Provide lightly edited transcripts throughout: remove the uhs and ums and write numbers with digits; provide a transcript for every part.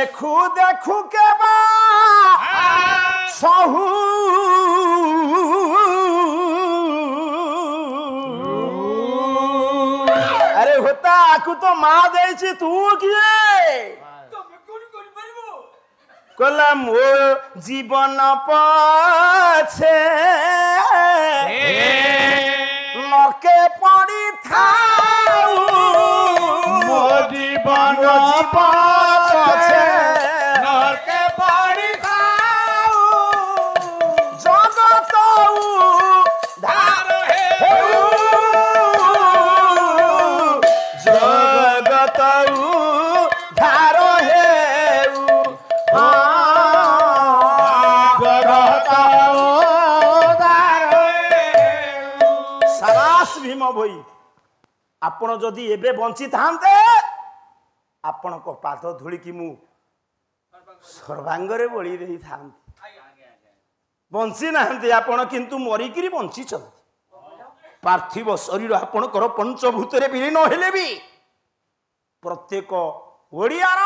देखू देखू के बा सहू अरे होता आकु तो माँ देछि तू किए कलम ओ जीवन पछे लके पड़ी थाऊ मो जीवन पछे नरके पड़ी थाऊ जगत धार हे जगत धार हेऊ साबास भीम भई आपण जदि एबे बंची थांते आपण को पाद धूली की मु सर्वांगरे बळी देई थांती बंची नाहंती आपण किंतु मरिकिरी बंची चलती पार्थिव शरीर आपणकर पंचभूत विलीन हेले भी प्रत्येक ओडियार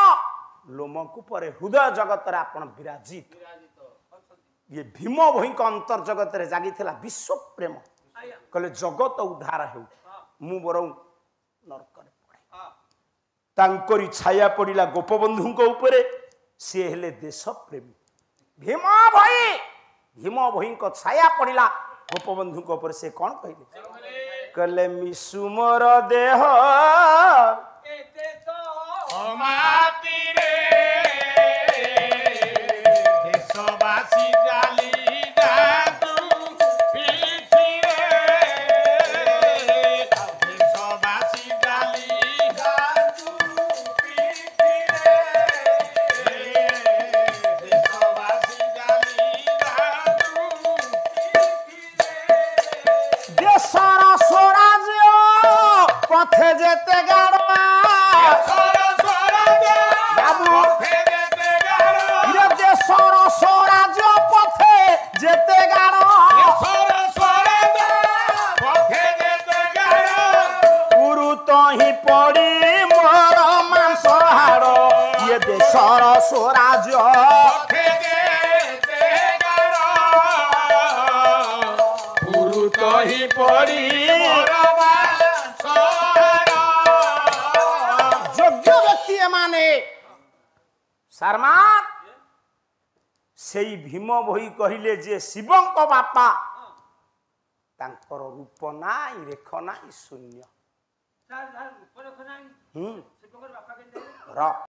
लोमकूपर हृदय जगत आपण विराजित ये भीम भई अंतर जगत जागी विश्व प्रेम कहले जगत उद्धार हो मु बरं नरकरे पड़े तांकरी छाया पड़िला गोपबंधु उपरे सी हेले देश प्रेमी भीम भई छाया पड़िला गोपबंधु उपर से कौन कहले कहले मिसु मोर देह माती रे देशवासी जाली जातु पीठी रे देशवासी जाली जातु पीठी रे देशवासी जाली जातु पीठी रे देशर स्वराज्य पथे जेते गाड़वा देशर स्वराज्य पथे जेते गाड़ गुरुत ही पड़ी मोर मांस हाड़ ये देशर स्वराज्य गुरुत ही पड़ी योग्य व्यक्ति माने शर्मा सेई भीम भई कहिले जे शिवंक बापा तांकर रूप नाई रेख नाई शून्य